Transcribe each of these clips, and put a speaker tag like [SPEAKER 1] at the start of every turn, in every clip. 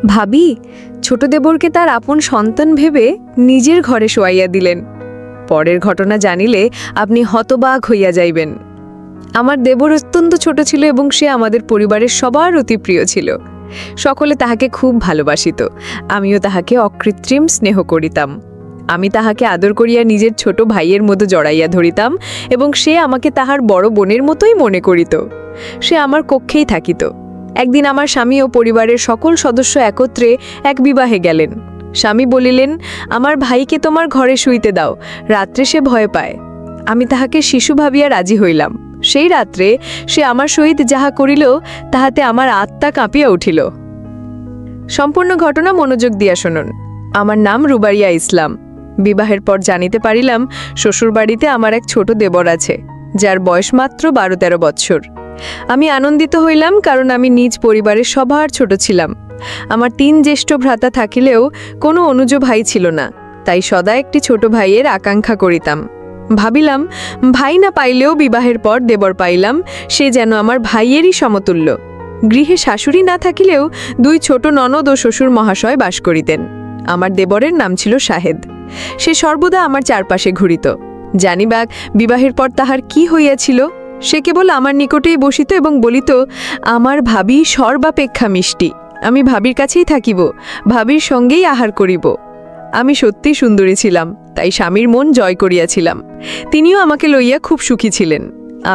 [SPEAKER 1] ভাবি ছোট দেবরকে তার আপন সন্তান ভেবে নিজের ঘরে শোয়াইয়া দিলেন। পরের ঘটনা জানিলে আপনি হতবাক হইয়া যাইবেন। আমার দেবর অত্যন্ত ছোট ছিল এবং সে আমাদের পরিবারের সবার অতি প্রিয় ছিল। সকলে তাহাকে খুব ভালোবাসিত। আমিও তাহাকে অকৃত্রিম স্নেহ করিতাম। আমি তাহাকে আদর করিয়া নিজের ছোট ভাইয়ের মতো জড়াইয়া ধরিতাম এবং সে আমাকে তাহার বড় বোনের মতোই মনে করিত। সে আমার কক্ষেই থাকিত। একদিন আমার স্বামী ও পরিবারের সকল সদস্য একত্রে এক বিবাহে গেলেন। স্বামী বলিলেন, আমার ভাইকে তোমার ঘরে শুইতে দাও, রাত্রে সে ভয় পায়। আমি তাহাকে শিশু ভাবিয়া রাজি হইলাম। সেই রাত্রে সে আমার সহিত যাহা করিল তাহাতে আমার আত্মা কাঁপিয়া উঠিল। সম্পূর্ণ ঘটনা মনোযোগ দিয়া শুনুন। আমার নাম রুবাইয়া ইসলাম। বিবাহের পর জানিতে পারিলাম শ্বশুরবাড়িতে আমার এক ছোট দেবর আছে, যার বয়স মাত্র 12-13 বৎসর। আমি আনন্দিত হইলাম, কারণ আমি নিজ পরিবারের সবার ছোট ছিলাম। আমার 3 জ্যেষ্ঠ ভ্রাতা থাকিলেও কোনো অনুজ ভাই ছিল না, তাই সদা একটি ছোট ভাইয়ের আকাঙ্ক্ষা করিতাম। ভাবিলাম, ভাই না পাইলেও বিবাহের পর দেবর পাইলাম, সে যেন আমার ভাইয়েরই সমতুল্য। গৃহে শাশুড়ি না থাকিলেও 2 ছোট ননদ ও শ্বশুর মহাশয় বাস করিতেন। আমার দেবরের নাম ছিল শাহেদ। সে সর্বদা আমার চারপাশে ঘুরিত। জানিবাক বিবাহের পর তাহার কি হইয়াছিল। সে কেবল আমার নিকটেই বসিত এবং বলিত, আমার ভাবি সর্বাপেক্ষা মিষ্টি, আমি ভাবির কাছেই থাকিব, ভাবির সঙ্গেই আহার করিব। আমি সত্যি সুন্দরী ছিলাম, তাই স্বামীর মন জয় করিয়াছিলাম। তিনিও আমাকে লইয়া খুব সুখী ছিলেন।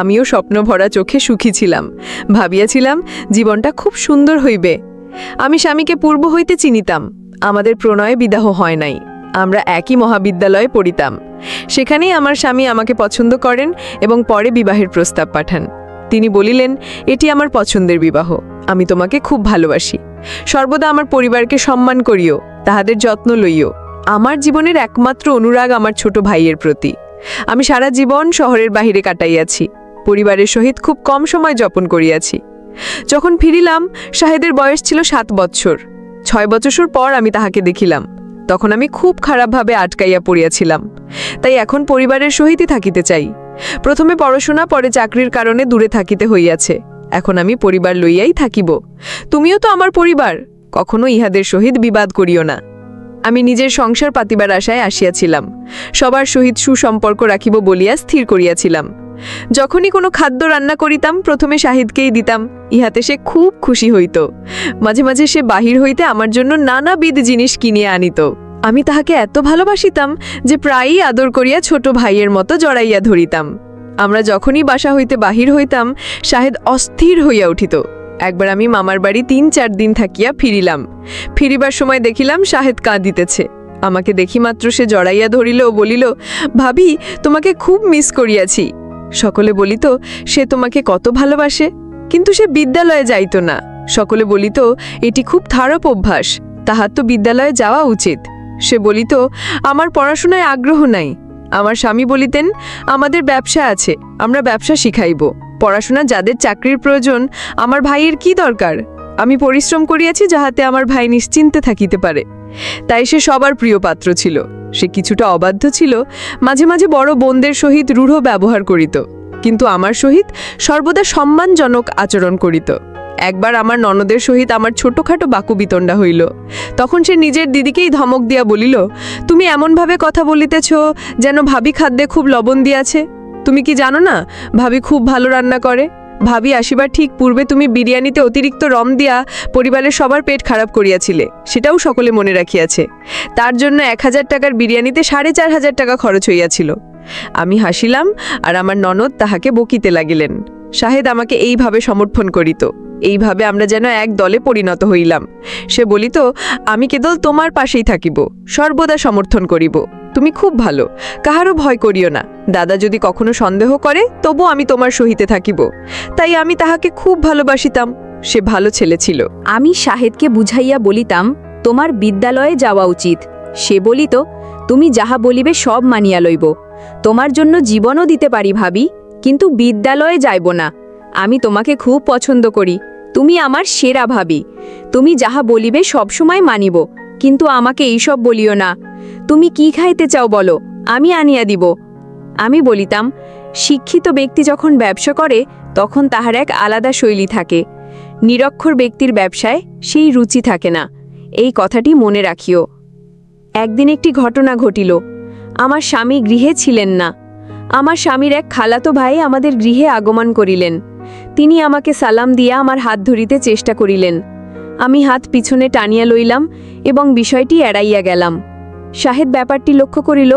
[SPEAKER 1] আমিও স্বপ্ন ভরা চোখে সুখী ছিলাম। ভাবিয়াছিলাম জীবনটা খুব সুন্দর হইবে। আমি স্বামীকে পূর্ব হইতে চিনিতাম। আমাদের প্রণয়ে বিবাহ হয় নাই। আমরা একই মহাবিদ্যালয়ে পড়িতাম। সেখানেই আমার স্বামী আমাকে পছন্দ করেন এবং পরে বিবাহের প্রস্তাব পাঠান। তিনি বলিলেন, এটি আমার পছন্দের বিবাহ, আমি তোমাকে খুব ভালোবাসি। সর্বদা আমার পরিবারকে সম্মান করিও, তাহাদের যত্ন লইও। আমার জীবনের একমাত্র অনুরাগ আমার ছোট ভাইয়ের প্রতি। আমি সারা জীবন শহরের বাহিরে কাটাইয়াছি, পরিবারের সহিত খুব কম সময় যাপন করিয়াছি। যখন ফিরিলাম, শাহেদের বয়স ছিল 7 বৎসর। 6 বছর পর আমি তাহাকে দেখিলাম। তখন আমি খুব খারাপভাবে আটকাইয়া পড়িয়াছিলাম, তাই এখন পরিবারের সহিতই থাকিতে চাই। প্রথমে পড়াশোনা, পরে চাকরির কারণে দূরে থাকিতে হইয়াছে। এখন আমি পরিবার লইয়াই থাকিব। তুমিও তো আমার পরিবার, কখনো ইহাদের সহিত বিবাদ করিও না। আমি নিজের সংসার পাতিবার আশায় আসিয়াছিলাম। সবার সহিত সুসম্পর্ক রাখিব বলিয়া স্থির করিয়াছিলাম। যখনই কোনো খাদ্য রান্না করিতাম প্রথমে শাহিদকেই দিতাম। ইহাতে সে খুব খুশি হইত। মাঝে মাঝে সে বাহির হইতে আমার জন্য নানাবিধ জিনিস কিনিয়া আনিত। আমি তাহাকে এত ভালোবাসিতাম যে প্রায়ই আদর করিয়া ছোট ভাইয়ের মতো জড়াইয়া ধরিতাম। আমরা যখনই বাসা হইতে বাহির হইতাম, শাহেদ অস্থির হইয়া উঠিত। একবার আমি মামার বাড়ি 3-4 দিন থাকিয়া ফিরিলাম। ফিরিবার সময় দেখিলাম শাহেদ কাঁদিতেছে। আমাকে দেখি মাত্র সে জড়াইয়া ধরিল ও বলিল, ভাবি, তোমাকে খুব মিস করিয়াছি। সকলে বলিত, সে তোমাকে কত ভালোবাসে, কিন্তু সে বিদ্যালয়ে যাইত না। সকলে বলিত, এটি খুব খারাপ অভ্যাস, তাহার তো বিদ্যালয়ে যাওয়া উচিত। সে বলিত, আমার পড়াশোনায় আগ্রহ নাই। আমার স্বামী বলিতেন, আমাদের ব্যবসা আছে, আমরা ব্যবসা শিখাইব। পড়াশোনা যাদের চাকরির প্রয়োজন, আমার ভাইয়ের কি দরকার? আমি পরিশ্রম করিয়াছি যাহাতে আমার ভাই নিশ্চিন্তে থাকিতে পারে। তাই সে সবার প্রিয় পাত্র ছিল। সে কিছুটা অবাধ্য ছিল, মাঝে মাঝে বড় বোনদের সহিত রূঢ় ব্যবহার করিত, কিন্তু আমার সহিত সর্বদা সম্মানজনক আচরণ করিত। একবার আমার ননদের সহিত আমার ছোটখাটো বাকুবিতণ্ডা হইল। তখন সে নিজের দিদিকেই ধমক দিয়া বলিল, তুমি এমনভাবে কথা বলিতেছ যেন ভাবি খাদ্যে খুব লবণ দিয়াছে। তুমি কি জানো না ভাবি খুব ভালো রান্না করে? ভাবি আসিবার ঠিক পূর্বে তুমি বিরিয়ানিতে অতিরিক্ত রম দিয়া পরিবারের সবার পেট খারাপ করিয়াছিলে, সেটাও সকলে মনে রাখিয়াছে। তার জন্য 1000 টাকার বিরিয়ানিতে 4500 টাকা খরচ হইয়াছিল। আমি হাসিলাম আর আমার ননদ তাহাকে বকিতে লাগিলেন। শাহেদ আমাকে এইভাবে সমর্থন করিত। এইভাবে আমরা যেন এক দলে পরিণত হইলাম। সে বলিত, আমি কেবল তোমার পাশেই থাকিব, সর্বদা সমর্থন করিব। তুমি খুব ভালো, কাহারও ভয় করিও না। দাদা যদি কখনো সন্দেহ করে, তবু আমি তোমার সহিতে থাকিব। তাই আমি তাহাকে খুব ভালোবাসিতাম। সে ভালো ছেলে ছিল।
[SPEAKER 2] আমি শাহেদকে বুঝাইয়া বলিতাম, তোমার বিদ্যালয়ে যাওয়া উচিত। সে বলিত, তুমি যাহা বলিবে সব মানিয়া লইব। তোমার জন্য জীবনও দিতে পারি ভাবি, কিন্তু বিদ্যালয়ে যাইব না। আমি তোমাকে খুব পছন্দ করি, তুমি আমার সেরা ভাবি। তুমি যাহা বলিবে সবসময় মানিব, কিন্তু আমাকে এইসব বলিও না। তুমি কি খাইতে চাও বলো, আমি আনিয়া দিব। আমি বলিতাম, শিক্ষিত ব্যক্তি যখন ব্যবসা করে তখন তাহার এক আলাদা শৈলী থাকে। নিরক্ষর ব্যক্তির ব্যবসায় সেই রুচি থাকে না। এই কথাটি মনে রাখিও। একদিন একটি ঘটনা ঘটিল। আমার স্বামী গৃহে ছিলেন না। আমার স্বামীর এক খালাতো ভাই আমাদের গৃহে আগমন করিলেন। তিনি আমাকে সালাম দিয়া আমার হাত ধরিতে চেষ্টা করিলেন। আমি হাত পিছনে টানিয়া লইলাম এবং বিষয়টি এড়াইয়া গেলাম। শাহেদ ব্যাপারটি লক্ষ্য করিল।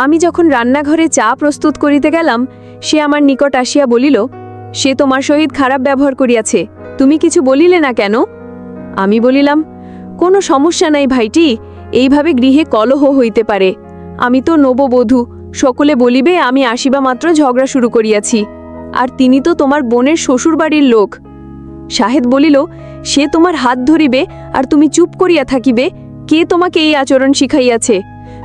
[SPEAKER 2] আমি যখন রান্নাঘরে চা প্রস্তুত করিতে গেলাম, সে আমার নিকট আসিয়া বলিল, সে তোমার সহিত খারাপ ব্যবহার করিয়াছে, তুমি কিছু বলিলে না কেন? আমি বলিলাম, কোনো সমস্যা নাই ভাইটি, এইভাবে গৃহে কলহ হইতে পারে। আমি তো নববধূ, সকলে বলিবে আমি আসিবা মাত্র ঝগড়া শুরু করিয়াছি, আর তিনি তো তোমার বোনের শ্বশুরবাড়ির লোক। শাহেদ বলিল, সে তোমার হাত ধরিবে আর তুমি চুপ করিয়া থাকিবে? কে তোমাকে এই আচরণ শিখাইয়াছে?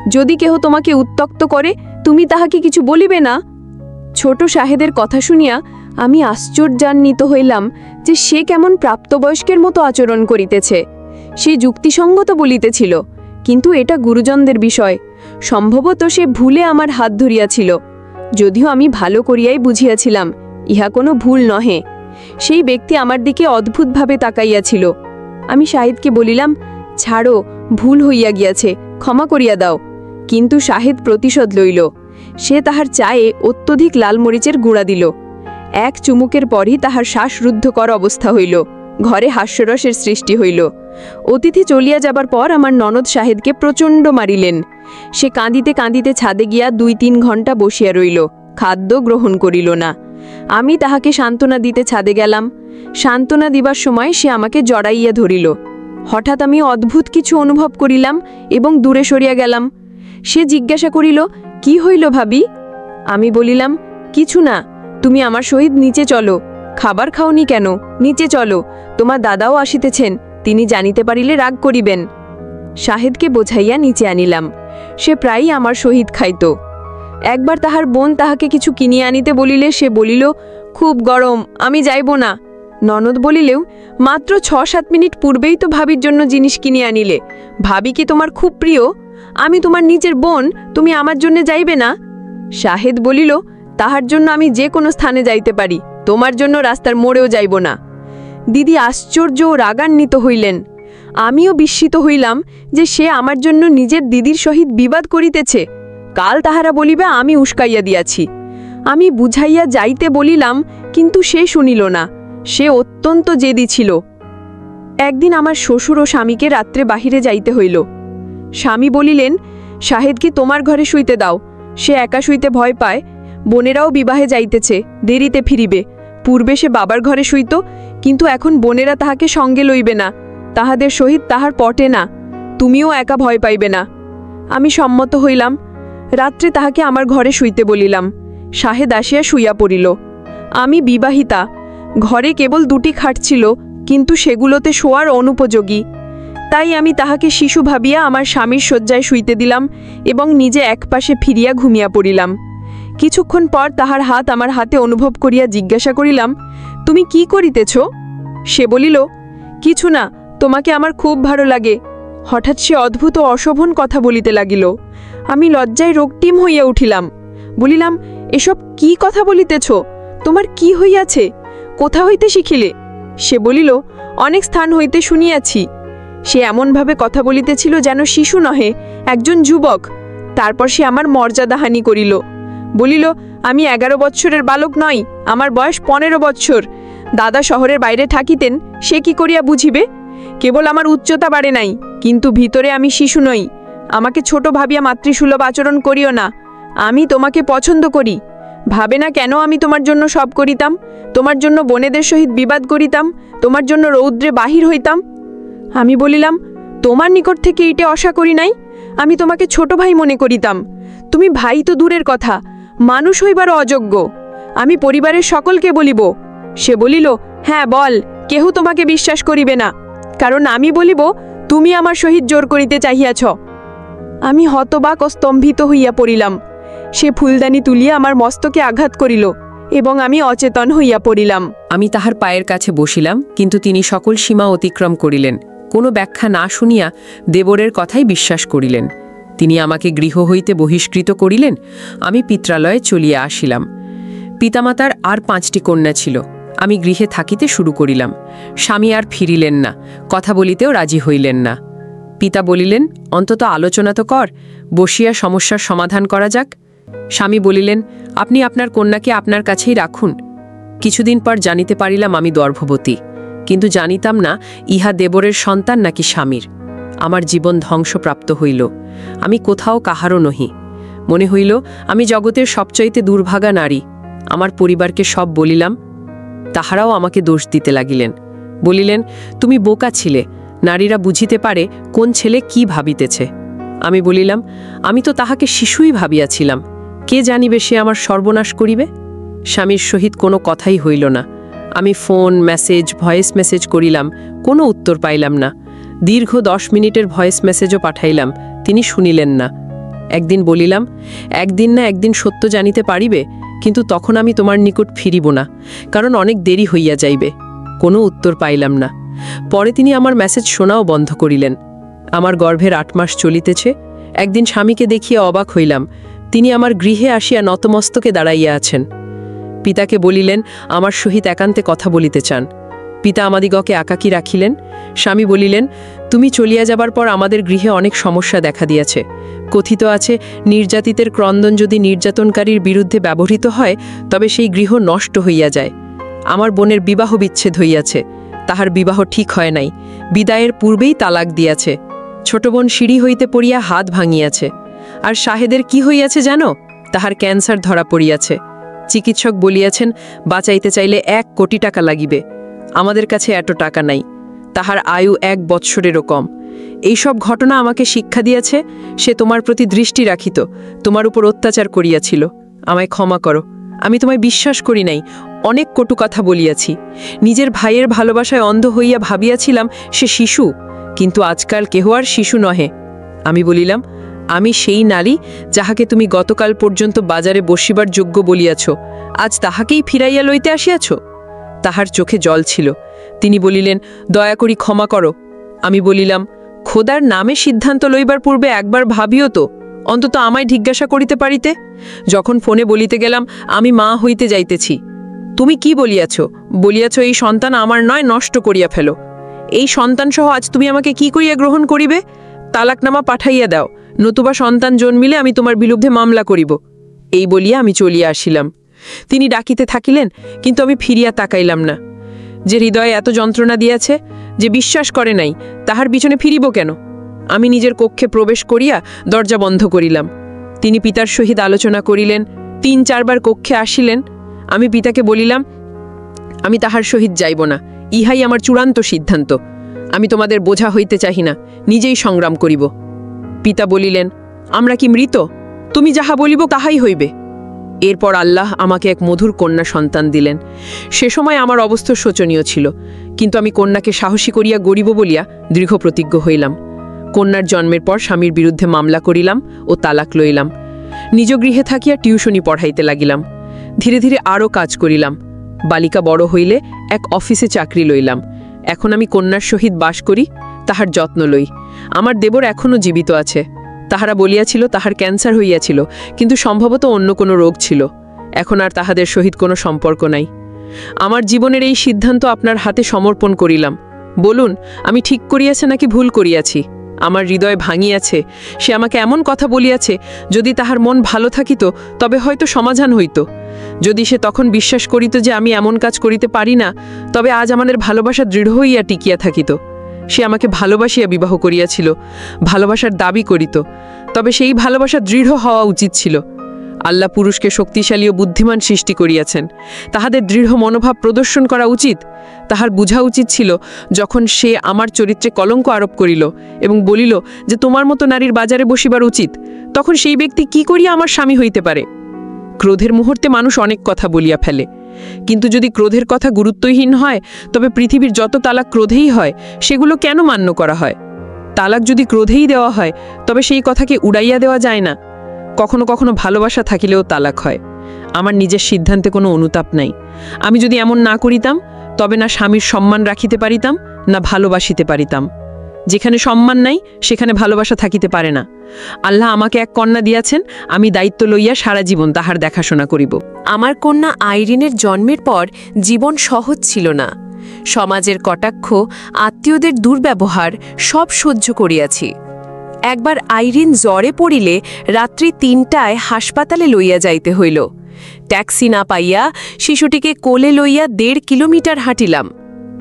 [SPEAKER 2] যদি কেহ তোমাকে উত্ত্যক্ত করে, তুমি তাহাকে কিছু বলিবে না? ছোট শাহেদের কথা শুনিয়া আমি আশ্চর্যান্বিত হইলাম যে সে কেমন প্রাপ্তবয়স্কের মতো আচরণ করিতেছে। সে যুক্তিসঙ্গত বলিতেছিল, কিন্তু এটা গুরুজনদের বিষয়। সম্ভবত সে ভুলে আমার হাত ধরিয়াছিল, যদিও আমি ভালো করিয়াই বুঝিয়াছিলাম ইহা কোনো ভুল নহে। সেই ব্যক্তি আমার দিকে অদ্ভুতভাবে তাকাইয়াছিল। আমি শাহিদকে বলিলাম, ছাড়ো, ভুল হইয়া গিয়াছে, ক্ষমা করিয়া দাও। কিন্তু শাহিদ প্রতিশোধ লইল। সে তাহার চায়ে অত্যধিক লাল মরিচের গুঁড়া দিল। এক চুমুকের পরই তাহার শ্বাসরুদ্ধকর অবস্থা হইল। ঘরে হাস্যরসের সৃষ্টি হইল। অতিথি চলিয়া যাবার পর আমার ননদ শাহেদকে প্রচণ্ড মারিলেন। সে কাঁদিতে কাঁদিতে ছাদে গিয়া 2-3 ঘণ্টা বসিয়া রইল, খাদ্য গ্রহণ করিল না। আমি তাহাকে সান্ত্বনা দিতে ছাদে গেলাম। সান্ত্বনা দিবার সময় সে আমাকে জড়াইয়া ধরিল। হঠাৎ আমি অদ্ভুত কিছু অনুভব করিলাম এবং দূরে সরিয়া গেলাম। সে জিজ্ঞাসা করিল, কি হইল ভাবি? আমি বলিলাম, কিছু না, তুমি আমার সহিত নিচে চলো। খাবার খাওনি কেন? নিচে চলো, তোমার দাদাও আসিতেছেন, তিনি জানিতে পারিলে রাগ করিবেন। শাহেদকে বোঝাইয়া নিচে আনিলাম। সে প্রায়ই আমার সহিত খাইত। একবার তাহার বোন তাহাকে কিছু কিনিয়ে আনিতে বলিলে সে বলিল, খুব গরম, আমি যাইব না। ননদ বলিলেও, মাত্র 6-7 মিনিট পূর্বেই তো ভাবির জন্য জিনিস কিনিয়ে আনিলে। ভাবি কি তোমার খুব প্রিয়? আমি তোমার নিজের বোন, তুমি আমার জন্য যাইবে না? শাহেদ বলিল, তাহার জন্য আমি যে কোনো স্থানে যাইতে পারি, তোমার জন্য রাস্তার মোড়েও যাইব না। দিদি আশ্চর্য ও রাগান্বিত হইলেন। আমিও বিস্মিত হইলাম যে সে আমার জন্য নিজের দিদির সহিত বিবাদ করিতেছে। কাল তাহারা বলিবে আমি উস্কাইয়া দিয়াছি। আমি বুঝাইয়া যাইতে বলিলাম, কিন্তু সে শুনিল না। সে অত্যন্ত জেদি ছিল। একদিন আমার শ্বশুর ও স্বামীকে রাত্রে বাহিরে যাইতে হইল। স্বামী বলিলেন, শাহেদকে তোমার ঘরে শুইতে দাও, সে একা শুইতে ভয় পায়। বোনেরাও বিবাহে যাইতেছে, দেরিতে ফিরিবে। পূর্বে সে বাবার ঘরে শুইত, কিন্তু এখন বোনেরা তাহাকে সঙ্গে লইবে না, তাহাদের সহিত তাহার পটে না। তুমিও একা ভয় পাইবে না। আমি সম্মত হইলাম। রাত্রে তাহাকে আমার ঘরে শুইতে বলিলাম। শাহেদ আসিয়া শুইয়া পড়িল। আমি বিবাহিতা। ঘরে কেবল 2টি খাট ছিল, কিন্তু সেগুলোতে শোয়ার অনুপযোগী। তাই আমি তাহাকে শিশু ভাবিয়া আমার স্বামীর শয্যায় শুইতে দিলাম এবং নিজে একপাশে ফিরিয়া ঘুমিয়া পড়িলাম। কিছুক্ষণ পর তাহার হাত আমার হাতে অনুভব করিয়া জিজ্ঞাসা করিলাম, তুমি কি করিতেছ? সে বলিল, কিছু না, তোমাকে আমার খুব ভালো লাগে। হঠাৎ সে অদ্ভুত ও অশোভন কথা বলিতে লাগিল। আমি লজ্জায় রক্তিম হইয়া উঠিলাম। বলিলাম, এসব কি কথা বলিতেছ? তোমার কি হইয়াছে? কোথা হইতে শিখিলে? সে বলিল, অনেক স্থান হইতে শুনিয়াছি। সে এমনভাবে কথা বলিতেছিল যেন শিশু নহে, একজন যুবক। তারপর সে আমার মর্যাদাহানি করিল। বলিল, আমি 11 বৎসরের বালক নই, আমার বয়স 15 বৎসর। দাদা শহরের বাইরে থাকিতেন, সে কি করিয়া বুঝিবে? কেবল আমার উচ্চতা বাড়ে নাই, কিন্তু ভিতরে আমি শিশু নই। আমাকে ছোট ভাবিয়া মাতৃসুলভ আচরণ করিও না। আমি তোমাকে পছন্দ করি। ভাবে না কেন আমি তোমার জন্য সব করিতাম, তোমার জন্য বোনেদের সহিত বিবাদ করিতাম, তোমার জন্য রৌদ্রে বাহির হইতাম। আমি বলিলাম, তোমার নিকট থেকে এইটে আশা করি নাই। আমি তোমাকে ছোট ভাই মনে করিতাম। তুমি ভাই তো দূরের কথা, মানুষ হইবারও অযোগ্য। আমি পরিবারের সকলকে বলিব। সে বলিল, হ্যাঁ বল, কেহ তোমাকে বিশ্বাস করিবে না, কারণ আমি বলিব তুমি আমার সহিত জোর করিতে চাহিয়াছ। আমি হতবাক ও স্তম্ভিত হইয়া পড়িলাম। সে ফুলদানি তুলিয়া আমার মস্তকে আঘাত করিল এবং আমি অচেতন হইয়া পড়িলাম।
[SPEAKER 3] আমি তাহার পায়ের কাছে বসিলাম, কিন্তু তিনি সকল সীমা অতিক্রম করিলেন। কোনো ব্যাখ্যা না শুনিয়া দেবরের কথাই বিশ্বাস করিলেন। তিনি আমাকে গৃহ হইতে বহিষ্কৃত করিলেন। আমি পিত্রালয়ে চলিয়া আসিলাম। পিতামাতার আর 5টি কন্যা ছিল। আমি গৃহে থাকিতে শুরু করিলাম। স্বামী আর ফিরিলেন না, কথা বলিতেও রাজি হইলেন না। পিতা বলিলেন, অন্তত আলোচনা তো কর, বসিয়া সমস্যার সমাধান করা যাক। স্বামী বলিলেন, আপনি আপনার কন্যাকে আপনার কাছেই রাখুন। কিছুদিন পর জানিতে পারিলাম আমি গর্ভবতী, কিন্তু জানিতাম না ইহা দেবরের সন্তান নাকি স্বামীর। আমার জীবন ধ্বংসপ্রাপ্ত হইল। আমি কোথাও কাহারও নহি। মনে হইল আমি জগতের সবচাইতে দুর্ভাগা নারী। আমার পরিবারকে সব বলিলাম। তাহারাও আমাকে দোষ দিতে লাগিলেন। বলিলেন, তুমি বোকা ছিলে, নারীরা বুঝিতে পারে কোন ছেলে কি ভাবিতেছে। আমি বলিলাম, আমি তো তাহাকে শিশুই ভাবিয়াছিলাম, কে জানিবে সে আমার সর্বনাশ করিবে। স্বামীর সহিত কোনো কথাই হইল না। আমি ফোন, মেসেজ, ভয়েস মেসেজ করিলাম, কোনো উত্তর পাইলাম না। দীর্ঘ 10 মিনিটের ভয়েস মেসেজও পাঠাইলাম, তিনি শুনিলেন না। একদিন বলিলাম, একদিন না একদিন সত্য জানিতে পারিবে, কিন্তু তখন আমি তোমার নিকট ফিরিব না, কারণ অনেক দেরি হইয়া যাইবে। কোনো উত্তর পাইলাম না। পরে তিনি আমার মেসেজ শোনাও বন্ধ করিলেন। আমার গর্ভের 8 মাস চলিতেছে। একদিন স্বামীকে দেখিয়া অবাক হইলাম। তিনি আমার গৃহে আসিয়া নতমস্তকে দাঁড়াইয়া আছেন। পিতাকে বলিলেন, আমার সহিত একান্তে কথা বলিতে চান। পিতা আমাদিগকে একাকী রাখিলেন। স্বামী বলিলেন, তুমি চলিয়া যাবার পর আমাদের গৃহে অনেক সমস্যা দেখা দিয়াছে। কথিত আছে, নির্যাতিতের ক্রন্দন যদি নির্যাতনকারীর বিরুদ্ধে ব্যবহৃত হয়, তবে সেই গৃহ নষ্ট হইয়া যায়। আমার বোনের বিবাহ বিচ্ছেদ হইয়াছে, তাহার বিবাহ ঠিক হয় নাই, বিদায়ের পূর্বেই তালাক দিয়াছে। ছোট বোন সিঁড়ি হইতে পড়িয়া হাত ভাঙিয়াছে। আর শাহেদের কি হইয়াছে জানো? তাহার ক্যান্সার ধরা পড়িয়াছে। চিকিৎসক বলিয়াছেন, বাঁচাইতে চাইলে 1 কোটি টাকা লাগিবে। আমাদের কাছে এত টাকা নাই। তাহার আয়ু 1 বৎসরেরও কম। এইসব ঘটনা আমাকে শিক্ষা দিয়াছে, সে তোমার প্রতি দৃষ্টি রাখিত, তোমার উপর অত্যাচার করিয়াছিল। আমায় ক্ষমা করো, আমি তোমায় বিশ্বাস করি নাই, অনেক কটু কথা বলিয়াছি। নিজের ভাইয়ের ভালোবাসায় অন্ধ হইয়া ভাবিয়াছিলাম সে শিশু, কিন্তু আজকাল কেহ আর শিশু নহে। আমি বলিলাম, আমি সেই নারী যাহাকে তুমি গতকাল পর্যন্ত বাজারে বসিবার যোগ্য বলিয়াছ, আজ তাহাকেই ফিরাইয়া লইতে আসিয়াছ। তাহার চোখে জল ছিল। তিনি বলিলেন, দয়া করি ক্ষমা করো। আমি বলিলাম, খোদার নামে সিদ্ধান্ত লইবার পূর্বে একবার ভাবিও তো, অন্তত আমায় জিজ্ঞাসা করিতে পারিতে। যখন ফোনে বলিতে গেলাম আমি মা হইতে যাইতেছি, তুমি কি বলিয়াছ? বলিয়াছ এই সন্তান আমার নয়, নষ্ট করিয়া ফেলো। এই সন্তান সহ আজ তুমি আমাকে কি করিয়া গ্রহণ করিবে? তালাকনামা পাঠাইয়া দাও, নতুবা সন্তান জন্মিলে আমি তোমার বিরুদ্ধে মামলা করিব। এই বলিয়া আমি চলিয়া আসিলাম। তিনি ডাকিতে থাকিলেন, কিন্তু আমি ফিরিয়া তাকাইলাম না। যে হৃদয়ে এত যন্ত্রণা দিয়াছে, যে বিশ্বাস করে নাই, তাহার পিছনে ফিরিব কেন? আমি নিজের কক্ষে প্রবেশ করিয়া দরজা বন্ধ করিলাম। তিনি পিতার সহিত আলোচনা করিলেন, 3-4 বার কক্ষে আসিলেন। আমি পিতাকে বলিলাম, আমি তাহার সহিত যাইব না, ইহাই আমার চূড়ান্ত সিদ্ধান্ত। আমি তোমাদের বোঝা হইতে চাহি না, নিজেই সংগ্রাম করিব। পিতা বলিলেন, আমরা কি মৃত? তুমি যাহা বলিব তাহাই হইবে। এরপর আল্লাহ আমাকে এক মধুর কন্যা সন্তান দিলেন। সে সময় আমার অবস্থা শোচনীয় ছিল, কিন্তু আমি কন্যাকে সাহসী করিয়া গড়িব বলিয়া দৃঢ় প্রতিজ্ঞ হইলাম। কন্যার জন্মের পর স্বামীর বিরুদ্ধে মামলা করিলাম ও তালাক লইলাম। নিজ গৃহে থাকিয়া টিউশনি পড়াইতে লাগিলাম। ধীরে ধীরে আরও কাজ করিলাম। বালিকা বড় হইলে এক অফিসে চাকরি লইলাম। এখন আমি কন্যার সহিত বাস করি, তাহার যত্ন লই। আমার দেবর এখনও জীবিত আছে। তাহারা বলিয়াছিল তাহার ক্যান্সার হইয়াছিল, কিন্তু সম্ভবত অন্য কোনো রোগ ছিল। এখন আর তাহাদের সহিত কোনো সম্পর্ক নাই। আমার জীবনের এই সিদ্ধান্ত আপনার হাতে সমর্পণ করিলাম। বলুন, আমি ঠিক করিয়াছে নাকি ভুল করিয়াছি? আমার হৃদয় ভাঙিয়াছে। সে আমাকে এমন কথা বলিয়াছে, যদি তাহার মন ভালো থাকিত তবে হয়তো সমাধান হইত। যদি সে তখন বিশ্বাস করিত যে আমি এমন কাজ করিতে পারি না, তবে আজ আমাদের ভালোবাসা দৃঢ় হইয়া টিকিয়া থাকিত। সে আমাকে ভালোবাসিয়া বিবাহ করিয়াছিল, ভালোবাসার দাবি করিত, তবে সেই ভালোবাসা দৃঢ় হওয়া উচিত ছিল। আল্লাহ পুরুষকে শক্তিশালী ও বুদ্ধিমান সৃষ্টি করিয়াছেন, তাহাদের দৃঢ় মনোভাব প্রদর্শন করা উচিত। তাহার বুঝা উচিত ছিল, যখন সে আমার চরিত্রে কলঙ্ক আরোপ করিল এবং বলিল যে তোমার মতো নারীর বাজারে বসিবার উচিত, তখন সেই ব্যক্তি কি করিয়া আমার স্বামী হইতে পারে? ক্রোধের মুহূর্তে মানুষ অনেক কথা বলিয়া ফেলে, কিন্তু যদি ক্রোধের কথা গুরুত্বহীন হয়, তবে পৃথিবীর যত তালাক ক্রোধেই হয়, সেগুলো কেন মান্য করা হয়? তালাক যদি ক্রোধেই দেওয়া হয়, তবে সেই কথাকে উড়াইয়া দেওয়া যায় না। কখনো কখনো ভালোবাসা থাকিলেও তালাক হয়। আমার নিজের সিদ্ধান্তে কোনো অনুতাপ নাই। আমি যদি এমন না করিতাম, তবে না স্বামীর সম্মান রাখিতে পারিতাম, না ভালোবাসিতে পারিতাম। যেখানে সম্মান নাই, সেখানে ভালোবাসা থাকিতে পারে না। আল্লাহ আমাকে এক কন্যা দিয়াছেন, আমি দায়িত্ব লইয়া সারা জীবন তাহার দেখাশোনা করিব।
[SPEAKER 1] আমার কন্যা আইরিনের জন্মের পর জীবন সহজ ছিল না। সমাজের কটাক্ষ, আত্মীয়দের দুর্ব্যবহার সব সহ্য করিয়াছি। একবার আইরিন জ্বরে পড়িলে রাত্রি ৩টায় হাসপাতালে লইয়া যাইতে হইল। ট্যাক্সি না পাইয়া শিশুটিকে কোলে লইয়া ১.৫ কিলোমিটার হাঁটিলাম।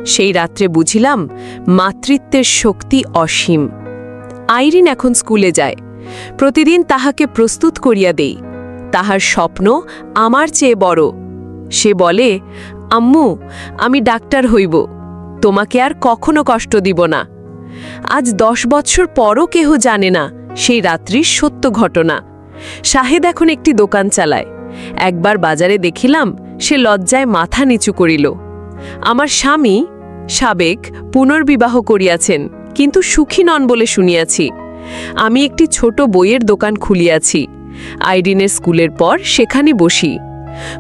[SPEAKER 1] সেই রাত্রে বুঝিলাম মাতৃত্বের শক্তি অসীম। আইরিন এখন স্কুলে যায়। প্রতিদিন তাহাকে প্রস্তুত করিয়া দেই। তাহার স্বপ্ন আমার চেয়ে বড়। সে বলে, আম্মু, আমি ডাক্তার হইব, তোমাকে আর কখনো কষ্ট দিব না। আজ ১০ বৎসর পরও কেহ জানে না সেই রাত্রির সত্য ঘটনা। শাহেদ এখন একটি দোকান চালায়। একবার বাজারে দেখিলাম সে লজ্জায় মাথা নিচু করিল। আমার স্বামী সাবেক পুনর্বিবাহ করিয়াছেন, কিন্তু সুখী নন বলে শুনিয়াছি। আমি একটি ছোট বইয়ের দোকান খুলিয়াছি। আইরিনের স্কুলের পর সেখানে বসি।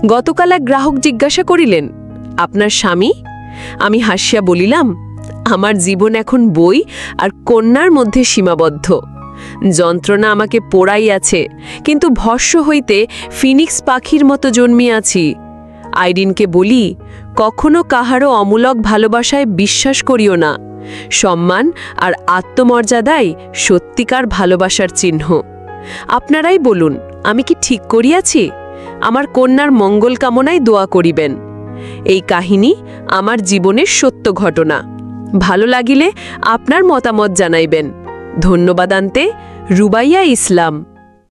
[SPEAKER 1] গতকাল এক গ্রাহক জিজ্ঞাসা করিলেন, আপনার স্বামী? আমি হাসিয়া বলিলাম, আমার জীবন এখন বই আর কন্যার মধ্যে সীমাবদ্ধ। যন্ত্রণা আমাকে পোড়াইয়াছে, কিন্তু ভস্য হইতে ফিনিক্স পাখির মতো জন্মিয়াছি। আইরিনকে বলি, কখনো কাহারও অমূলক ভালোবাসায় বিশ্বাস করিও না। সম্মান আর আত্মমর্যাদাই সত্যিকার ভালোবাসার চিহ্ন। আপনারাই বলুন, আমি কি ঠিক করিয়াছি? আমার কন্যার মঙ্গল কামনায় দোয়া করিবেন। এই কাহিনী আমার জীবনের সত্য ঘটনা। ভালো লাগিলে আপনার মতামত জানাইবেন। ধন্যবাদ। আনতে রুবাইয়া ইসলাম।